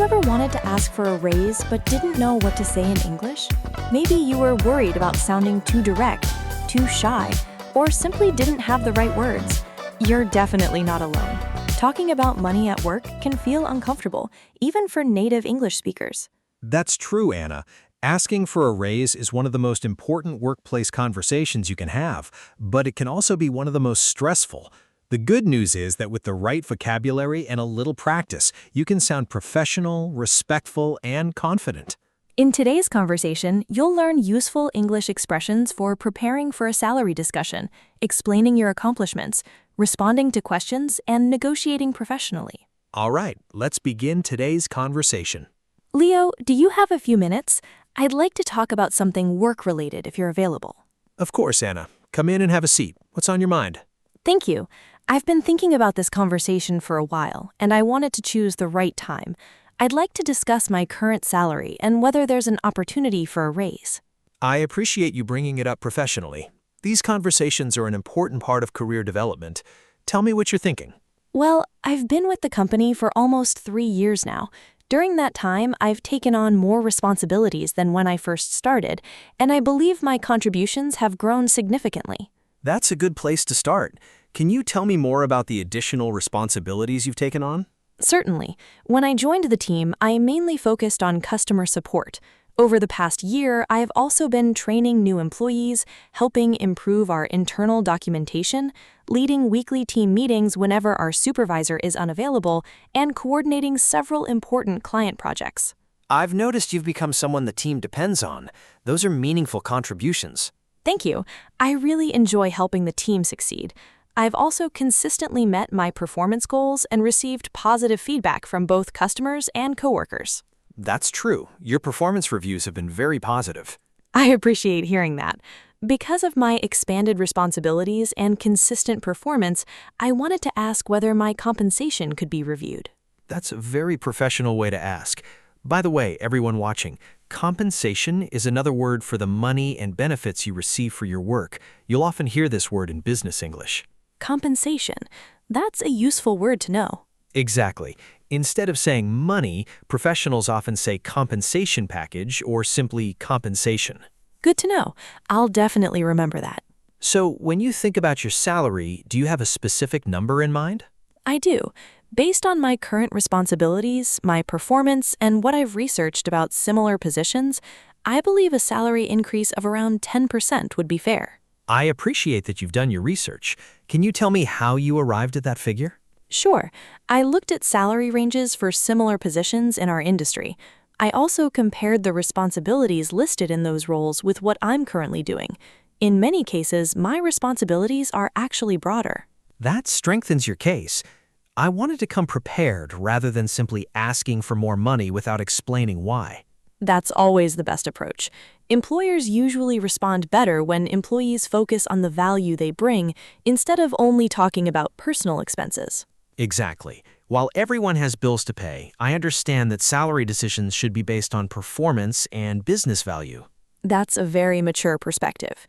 ever wanted to ask for a raise but didn't know what to say in English? Maybe you were worried about sounding too direct, too shy, or simply didn't have the right words. You're definitely not alone. Talking about money at work can feel uncomfortable, even for native English speakers. That's true, Anna. Asking for a raise is one of the most important workplace conversations you can have, but it can also be one of the most stressful. The good news is that with the right vocabulary and a little practice, you can sound professional, respectful, and confident. In today's conversation, you'll learn useful English expressions for preparing for a salary discussion, explaining your accomplishments, responding to questions, and negotiating professionally. All right, let's begin today's conversation. Leo, do you have a few minutes? I'd like to talk about something work-related if you're available. Of course, Anna. Come in and have a seat. What's on your mind? Thank you. I've been thinking about this conversation for a while, and I wanted to choose the right time. I'd like to discuss my current salary and whether there's an opportunity for a raise. I appreciate you bringing it up professionally. These conversations are an important part of career development. Tell me what you're thinking. Well, I've been with the company for almost 3 years now. During that time, I've taken on more responsibilities than when I first started, and I believe my contributions have grown significantly. That's a good place to start. Can you tell me more about the additional responsibilities you've taken on? Certainly. When I joined the team, I mainly focused on customer support. Over the past year, I have also been training new employees, helping improve our internal documentation, leading weekly team meetings whenever our supervisor is unavailable, and coordinating several important client projects. I've noticed you've become someone the team depends on. Those are meaningful contributions. Thank you. I really enjoy helping the team succeed. I've also consistently met my performance goals and received positive feedback from both customers and coworkers. That's true. Your performance reviews have been very positive. I appreciate hearing that. Because of my expanded responsibilities and consistent performance, I wanted to ask whether my compensation could be reviewed. That's a very professional way to ask. By the way, everyone watching, compensation is another word for the money and benefits you receive for your work. You'll often hear this word in business English. Compensation. That's a useful word to know. Exactly. Instead of saying money, professionals often say compensation package or simply compensation. Good to know. I'll definitely remember that. So, when you think about your salary, do you have a specific number in mind? I do. Based on my current responsibilities, my performance, and what I've researched about similar positions, I believe a salary increase of around 10% would be fair. I appreciate that you've done your research. Can you tell me how you arrived at that figure? Sure. I looked at salary ranges for similar positions in our industry. I also compared the responsibilities listed in those roles with what I'm currently doing. In many cases, my responsibilities are actually broader. That strengthens your case. I wanted to come prepared rather than simply asking for more money without explaining why. That's always the best approach. Employers usually respond better when employees focus on the value they bring instead of only talking about personal expenses. Exactly. While everyone has bills to pay, I understand that salary decisions should be based on performance and business value. That's a very mature perspective.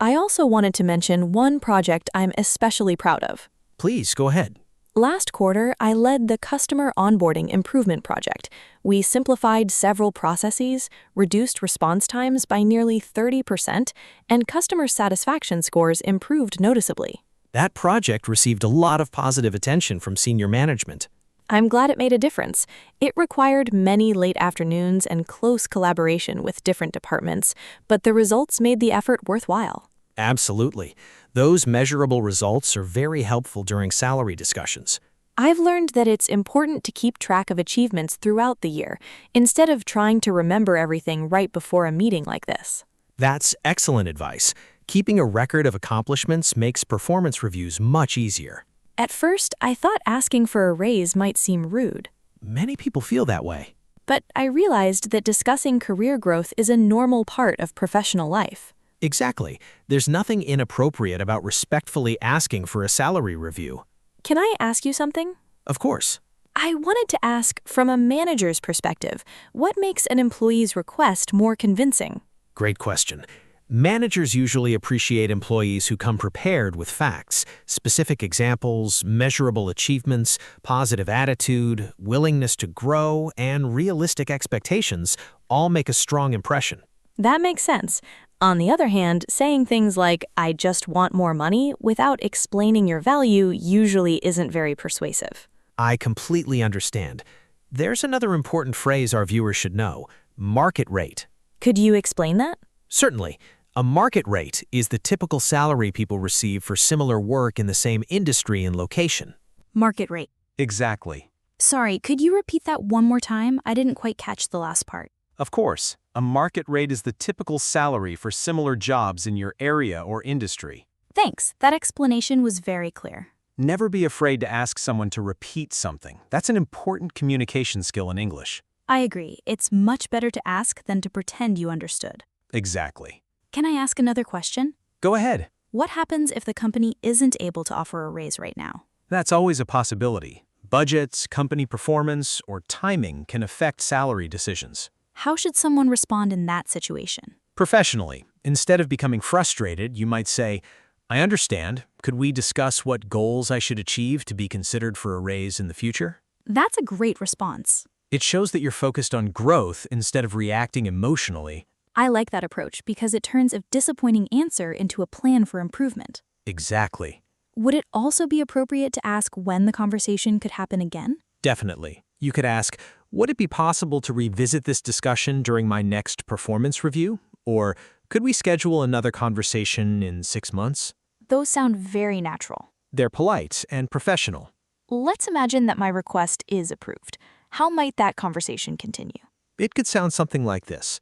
I also wanted to mention one project I'm especially proud of. Please, go ahead. Last quarter, I led the Customer Onboarding Improvement Project. We simplified several processes, reduced response times by nearly 30%, and customer satisfaction scores improved noticeably. That project received a lot of positive attention from senior management. I'm glad it made a difference. It required many late afternoons and close collaboration with different departments, but the results made the effort worthwhile. Absolutely. Those measurable results are very helpful during salary discussions. I've learned that it's important to keep track of achievements throughout the year, instead of trying to remember everything right before a meeting like this. That's excellent advice. Keeping a record of accomplishments makes performance reviews much easier. At first, I thought asking for a raise might seem rude. Many people feel that way. But I realized that discussing career growth is a normal part of professional life. Exactly. There's nothing inappropriate about respectfully asking for a salary review. Can I ask you something? Of course. I wanted to ask, from a manager's perspective, what makes an employee's request more convincing? Great question. Managers usually appreciate employees who come prepared with facts, specific examples, measurable achievements, positive attitude, willingness to grow, and realistic expectations all make a strong impression. That makes sense. On the other hand, saying things like, "I just want more money," without explaining your value usually isn't very persuasive. I completely understand. There's another important phrase our viewers should know: market rate. Could you explain that? Certainly. A market rate is the typical salary people receive for similar work in the same industry and location. Market rate. Exactly. Sorry, could you repeat that one more time? I didn't quite catch the last part. Of course, a market rate is the typical salary for similar jobs in your area or industry. Thanks. That explanation was very clear. Never be afraid to ask someone to repeat something. That's an important communication skill in English. I agree. It's much better to ask than to pretend you understood. Exactly. Can I ask another question? Go ahead. What happens if the company isn't able to offer a raise right now? That's always a possibility. Budgets, company performance, or timing can affect salary decisions. How should someone respond in that situation? Professionally, instead of becoming frustrated, you might say, "I understand. Could we discuss what goals I should achieve to be considered for a raise in the future?" That's a great response. It shows that you're focused on growth instead of reacting emotionally. I like that approach because it turns a disappointing answer into a plan for improvement. Exactly. Would it also be appropriate to ask when the conversation could happen again? Definitely. You could ask, "Would it be possible to revisit this discussion during my next performance review?" Or, "Could we schedule another conversation in 6 months?" Those sound very natural. They're polite and professional. Let's imagine that my request is approved. How might that conversation continue? It could sound something like this.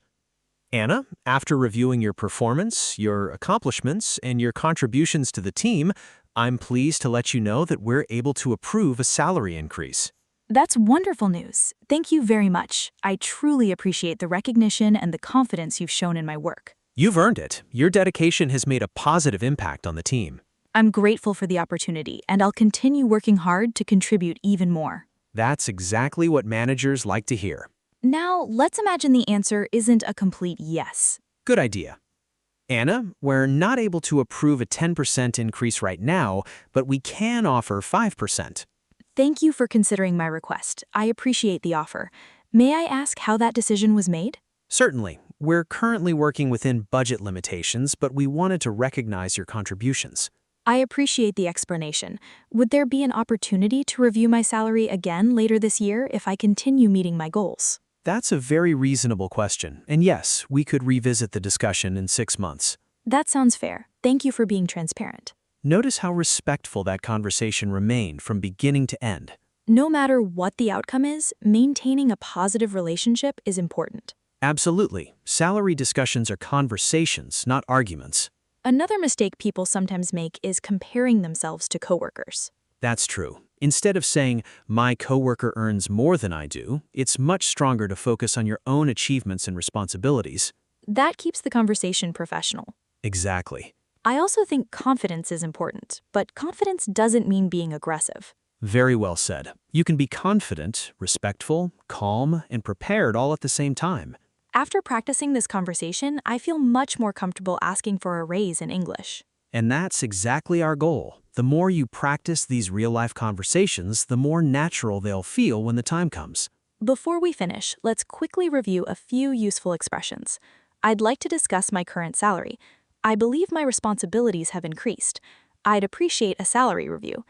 "Anna, after reviewing your performance, your accomplishments, and your contributions to the team, I'm pleased to let you know that we're able to approve a salary increase." That's wonderful news. Thank you very much. I truly appreciate the recognition and the confidence you've shown in my work. You've earned it. Your dedication has made a positive impact on the team. I'm grateful for the opportunity, and I'll continue working hard to contribute even more. That's exactly what managers like to hear. Now, let's imagine the answer isn't a complete yes. Good idea. "Anna, we're not able to approve a 10% increase right now, but we can offer 5%. Thank you for considering my request. I appreciate the offer. May I ask how that decision was made? Certainly. We're currently working within budget limitations, but we wanted to recognize your contributions. I appreciate the explanation. Would there be an opportunity to review my salary again later this year if I continue meeting my goals? That's a very reasonable question, and yes, we could revisit the discussion in 6 months. That sounds fair. Thank you for being transparent. Notice how respectful that conversation remained from beginning to end. No matter what the outcome is, maintaining a positive relationship is important. Absolutely. Salary discussions are conversations, not arguments. Another mistake people sometimes make is comparing themselves to coworkers. That's true. Instead of saying, "My coworker earns more than I do," it's much stronger to focus on your own achievements and responsibilities. That keeps the conversation professional. Exactly. I also think confidence is important, but confidence doesn't mean being aggressive. Very well said. You can be confident, respectful, calm, and prepared all at the same time. After practicing this conversation, I feel much more comfortable asking for a raise in English. And that's exactly our goal. The more you practice these real-life conversations, the more natural they'll feel when the time comes. Before we finish, let's quickly review a few useful expressions. I'd like to discuss my current salary. I believe my responsibilities have increased. I'd appreciate a salary review.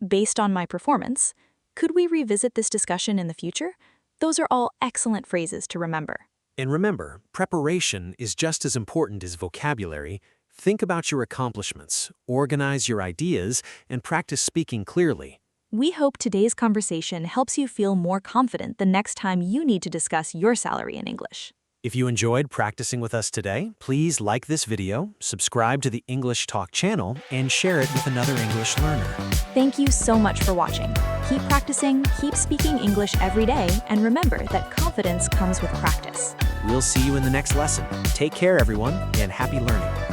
Based on my performance, could we revisit this discussion in the future? Those are all excellent phrases to remember. And remember, preparation is just as important as vocabulary. Think about your accomplishments, organize your ideas, and practice speaking clearly. We hope today's conversation helps you feel more confident the next time you need to discuss your salary in English. If you enjoyed practicing with us today, please like this video, subscribe to the English Talk channel, and share it with another English learner. Thank you so much for watching. Keep practicing, keep speaking English every day, and remember that confidence comes with practice. We'll see you in the next lesson. Take care, everyone, and happy learning.